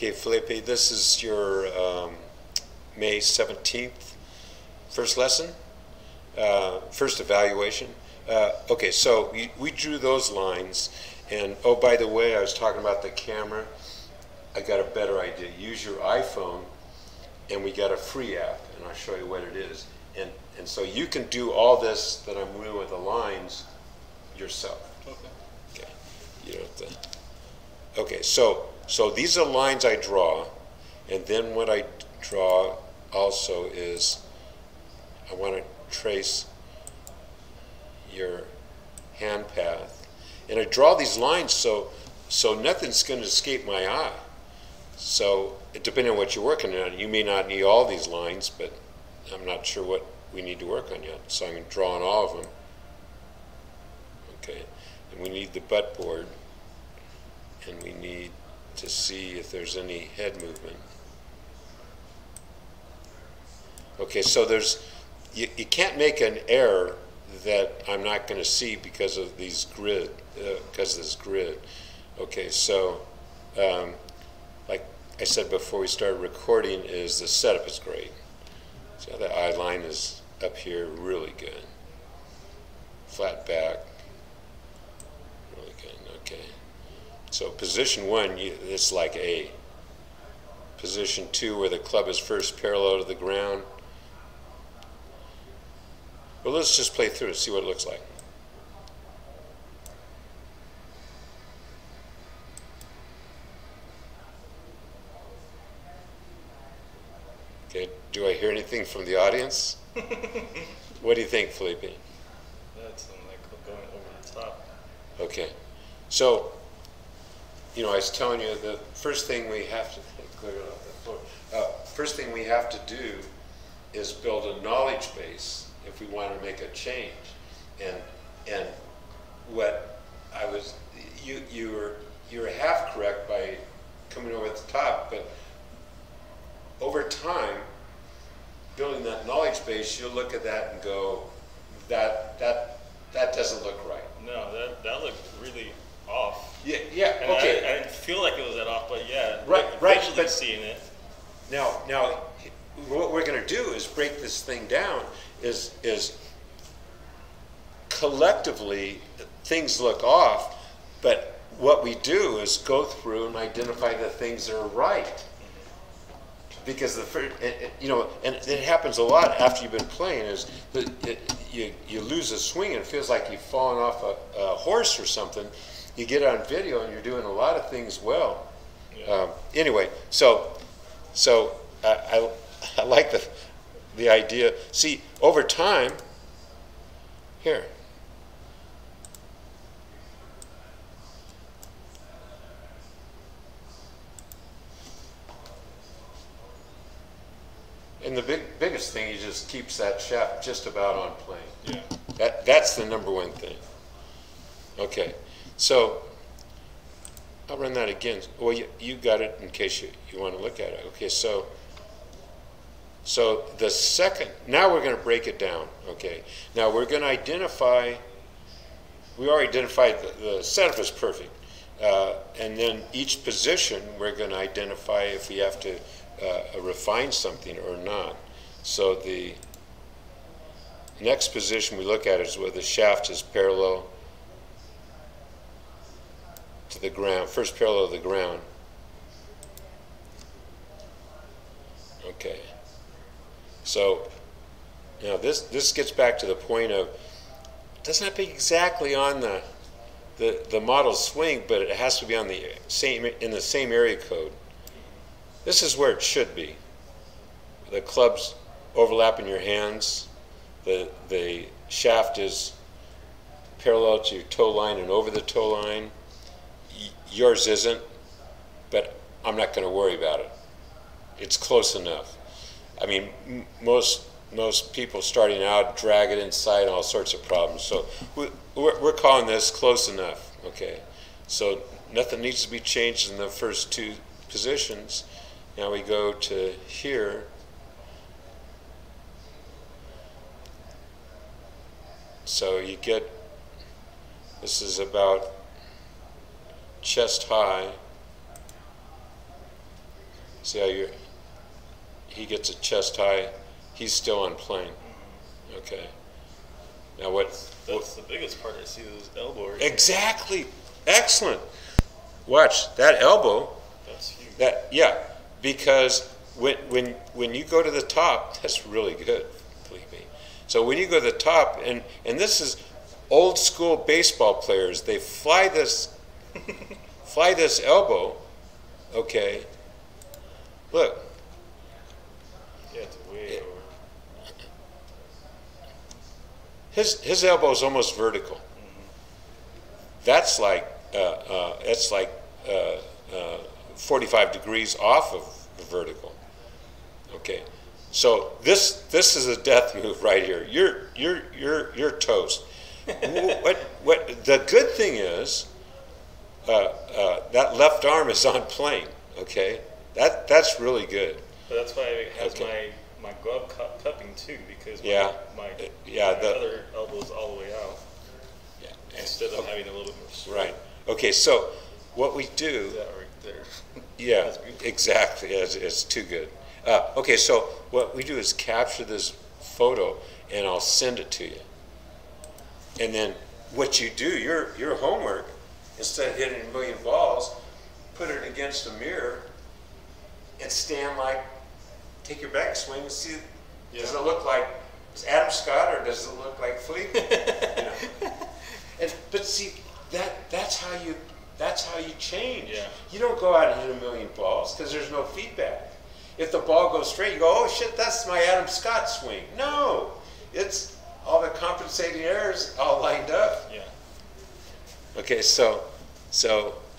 Okay, Felipe, this is your May 17th first lesson, first evaluation. Okay, so we drew those lines, and oh, by the way, I was talking about the camera. I got a better idea. Use your iPhone, and we got a free app, and I'll show you what it is. And so you can do all this that I'm doing with the lines yourself. Okay. Okay. You don't have to. Okay. So these are lines I draw, and then what I draw also is I want to trace your hand path, and I draw these lines so nothing's going to escape my eye. So depending on what you're working on, you may not need all these lines, but I'm not sure what we need to work on yet. So I'm drawing all of them. Okay, and we need the butt board, and we need to see if there's any head movement. Okay, so you can't make an error that I'm not going to see because of these grid, because of this grid. Okay, so like I said before we started recording, is the setup is great. So the eye line is up here, really good. Flat back, really good. Okay. So position 1, it's like A. Position 2, where the club is first parallel to the ground. Well, let's just play through it, see what it looks like. Okay, do I hear anything from the audience? What do you think, Felipe? That's like going over the top. Okay, so, you know, I was telling you the first thing we have to clear it off the floor. First thing we have to do is build a knowledge base if we want to make a change. And what I was, you were half correct by coming over at the top, but over time, building that knowledge base, you'll look at that and go, that doesn't look right. No, that looked really off. Yeah, And okay. I didn't feel like it was that off, but yeah, Right, visually but seeing it. Now, what we're going to do is break this thing down. Is collectively things look off, but what we do is go through and identify the things that are right. Because the first, you know, and it happens a lot after you've been playing, is that you lose a swing and it feels like you've fallen off a horse or something. You get on video and you're doing a lot of things well. Yeah. Anyway, so I like the idea. See, over time, here. And the biggest thing, he just keeps that shaft just about on plane. Yeah. That's the number one thing. Okay, so I'll run that again. Well, you got it in case you want to look at it. Okay, so the second, now we're going to break it down. Okay, now we're going to identify, we already identified the setup is perfect. And then each position, we're going to identify if we have to refine something or not. So the next position we look at is where the shaft is parallel to the ground, first parallel to the ground. Okay. So now this gets back to the point of, it doesn't have to be exactly on the model swing, but it has to be on the in the same area code. This is where it should be. The club's overlapping your hands. The shaft is parallel to your toe line and over the toe line. Yours isn't, but I'm not going to worry about it. It's close enough. I mean, most people starting out drag it inside, all sorts of problems. So we're calling this close enough. Okay, so nothing needs to be changed in the first two positions. Now we go to here. So you get, this is about chest high. See how he gets a chest high. He's still on plane. Okay. Now That's the biggest part. I see those elbows. Exactly. Excellent. Watch that elbow. That's huge. Yeah, because when you go to the top, that's really good, Felipe. So when you go to the top, and this is old school baseball players, they fly this elbow. Okay. Look. Yeah, it's way over. His elbow is almost vertical. That's like 45 degrees off of vertical. Okay, so this is a death move right here. You're toast. What the good thing is that left arm is on plane. Okay, that's really good. But that's why it has my glove cupping too, because my other elbow's all the way out. Yeah. Instead of having a little bit more straight. Right. Okay, so what we do... That right there. Yeah, exactly. It's too good. Okay, so what we do is capture this photo, and I'll send it to you. And then what you do, your homework, instead of hitting a million balls, put it against a mirror and stand like, take your back swing and see, does it look like Adam Scott or does it look like Felipe? You know? But see, that's how you change. Yeah. You don't go out and hit a million balls because there's no feedback. If the ball goes straight, you go, oh shit, that's my Adam Scott swing. No, it's all the compensating errors all lined up. Yeah. Okay, so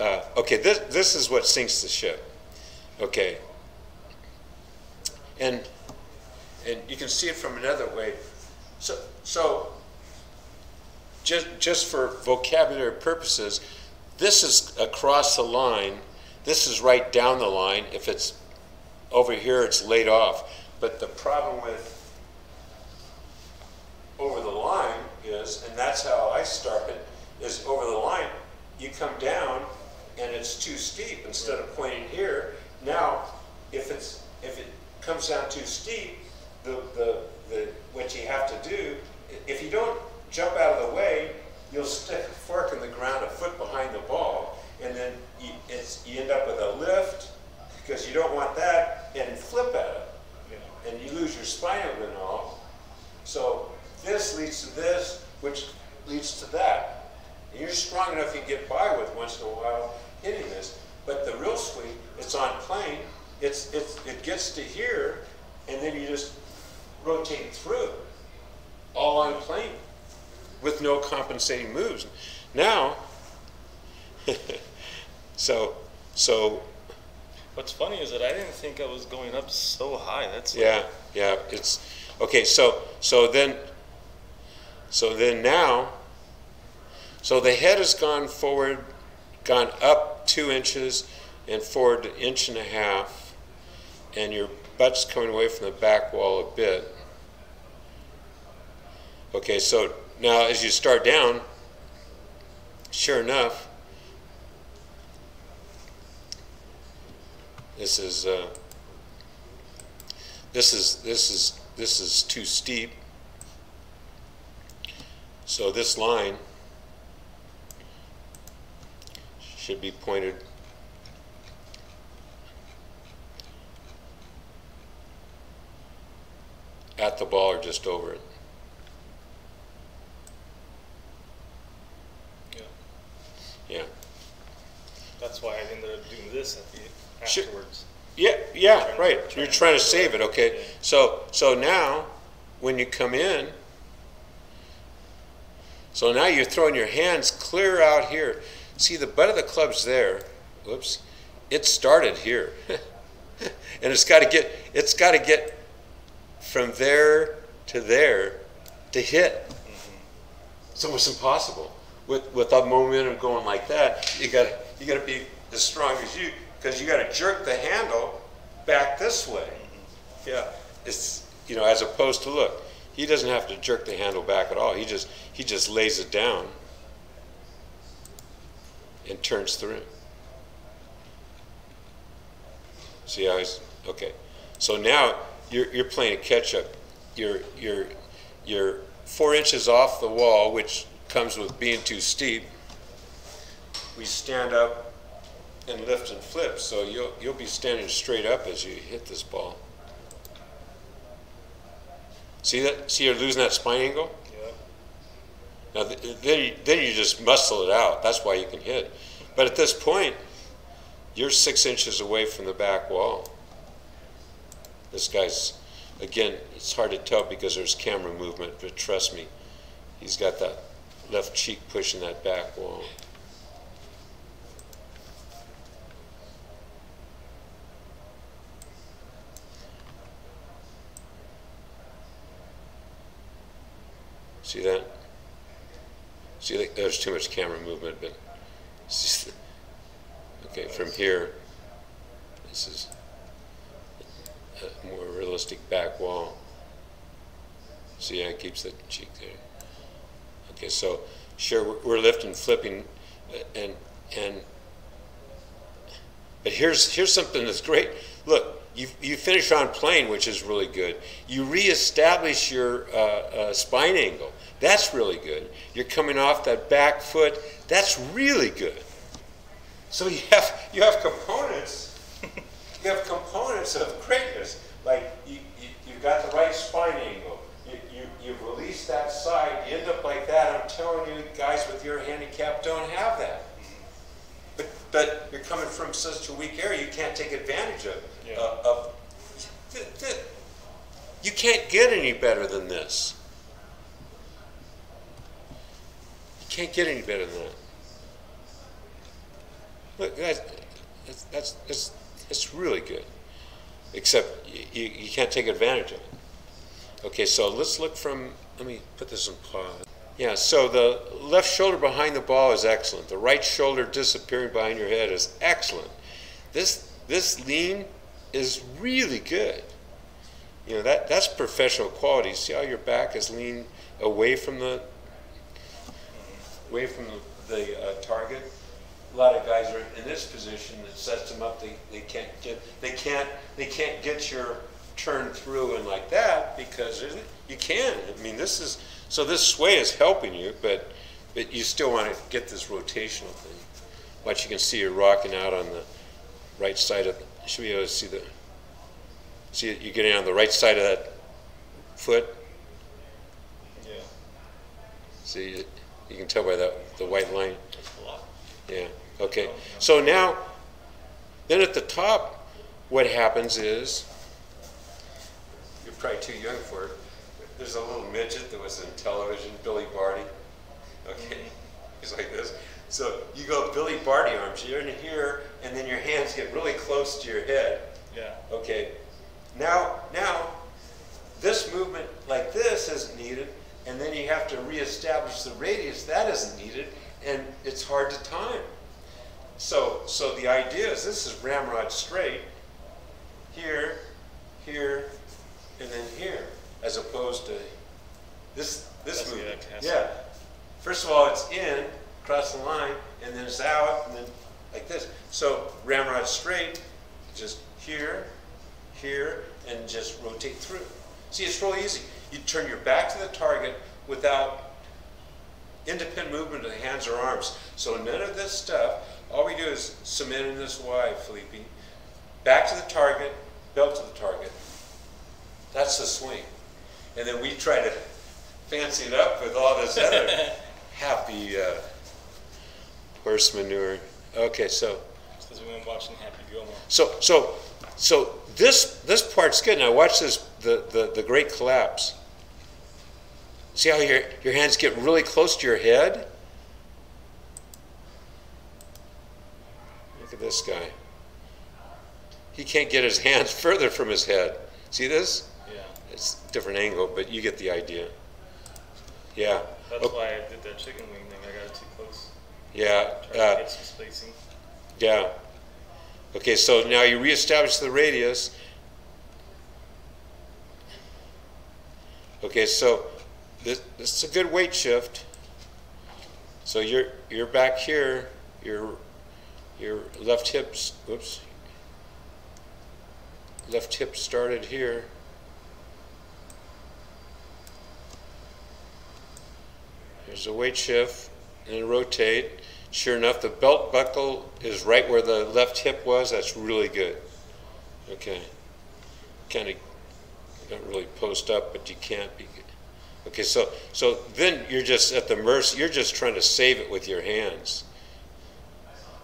okay, this is what sinks the ship. Okay, and you can see it from another way. So just for vocabulary purposes, this is across the line. This is right down the line. If it's over here, it's laid off. But the problem with over the line is, and that's how I started, is over the line, you come down and it's too steep. Instead of pointing here, now if it comes down too steep, what you have to do, if you don't jump out of the way, you'll stick a fork in the ground a foot behind the ball, and then you end up with a lift because you don't want that, and flip at it, and you lose your spinal and all. So this leads to this, which leads to that. And you're strong enough you can get by with once in a while hitting this, but the real swing, it's on plane. It gets to here, and then you just rotate through it, all on plane, with no compensating moves. Now, so. What's funny is that I didn't think I was going up so high. That's yeah. It's okay. So then now, so the head has gone forward, gone up 2 inches, and forward 1.5 inches, and your butt's coming away from the back wall a bit. Okay, so now as you start down, sure enough, this is too steep. So this line should be pointed at the ball or just over it. Yeah. That's why I ended up doing this afterwards. Yeah, right. You're trying to save it, okay? Yeah. So now, when you come in, so now you're throwing your hands clear out here. See, the butt of the club's there. Whoops. It started here. And it's got to get from there to hit. Mm-hmm. It's almost impossible. With the momentum going like that, you got to be as strong as you, because you got to jerk the handle back this way. Mm-hmm. Yeah, it's as opposed to, look, he doesn't have to jerk the handle back at all. He just lays it down and turns through. See how he's, okay. So now you're playing catch up. You're 4 inches off the wall, which comes with being too steep. We stand up and lift and flip, so you'll be standing straight up as you hit this ball. See that? See you're losing that spine angle? Yeah. Now then you just muscle it out. That's why you can hit. But at this point, you're 6 inches away from the back wall. This guy's, again, it's hard to tell because there's camera movement, but trust me, he's got that left cheek pushing that back wall. See that? See, there's too much camera movement, but okay, from here, this is a more realistic back wall. See how it keeps the cheek there. Okay, so sure, we're lifting, flipping, but here's something that's great. Look, you finish on plane, which is really good. You reestablish your spine angle. That's really good. You're coming off that back foot. That's really good. So you have components. You have components of greatness. Like you've got the right spine angle. You've released that side. You end up like that. I'm telling you, guys with your handicap don't have that. But you're coming from such a weak area, you can't take advantage of. Yeah. You can't get any better than this. You can't get any better than that. Look, that's really good. Except you can't take advantage of it. Okay, so let's look from, let me put this in pause. Yeah, so the left shoulder behind the ball is excellent. The right shoulder disappearing behind your head is excellent. This lean is really good. You know, that's professional quality. See how your back is leaned away from the target? A lot of guys are in this position that sets them up. They can't get your turn through and like that because you can. I mean, this sway is helping you, but you still want to get this rotational thing. But you can see you're rocking out on the right side of. Should we be able to see the? See you're getting on the right side of that foot. Yeah. See, you can tell by the white line. Yeah. Okay. So now, then at the top, what happens is, you're probably too young for it. There's a little midget that was in television, Billy Barty. Okay. He's like this. So you go Billy Barty arms. You're in here, and then your hands get really close to your head. Yeah. Okay. Now, this movement like this isn't needed, and then you have to reestablish the radius. That isn't needed, and it's hard to time. So the idea is this is ramrod straight, here, here, and then here, as opposed to this movement. Yeah. First of all, it's in, across the line, and then it's out, and then like this. So ramrod straight, just here, here, and just rotate through. See, it's really easy. You turn your back to the target without independent movement of the hands or arms. So none of this stuff. All we do is cement in this Y, Felipe. Back to the target, belt to the target. That's the swing. And then we try to fancy it up with all this other happy horse manure. Okay, so. Because we've been watching Happy Gilmore. So this part's good. Now watch this, the great collapse. See how your hands get really close to your head? Look at this guy. He can't get his hands further from his head. See this? Yeah. It's a different angle, but you get the idea. Yeah. That's why I did that chicken wing thing. I got it too close. Yeah. Trying to get some spacing. Yeah. Okay, so now you reestablish the radius. Okay, so this is a good weight shift. So you're back here, your left hips, oops. left hip started here. There's a weight shift and rotate. Sure enough, the belt buckle is right where the left hip was. That's really good. Okay. Kind of don't really post up, but you can't be. Okay, so then you're just at the mercy. You're just trying to save it with your hands.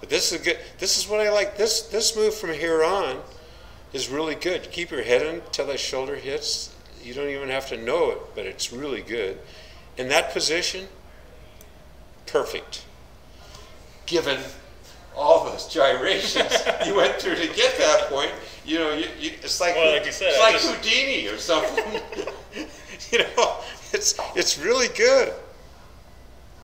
But this is good. This is what I like. This move from here on is really good. Keep your head in until the shoulder hits. You don't even have to know it, but it's really good. In that position, perfect. Given all those gyrations you went through to get that point, you know, it's like, well, like you said, it's like Houdini or something. You know, it's really good.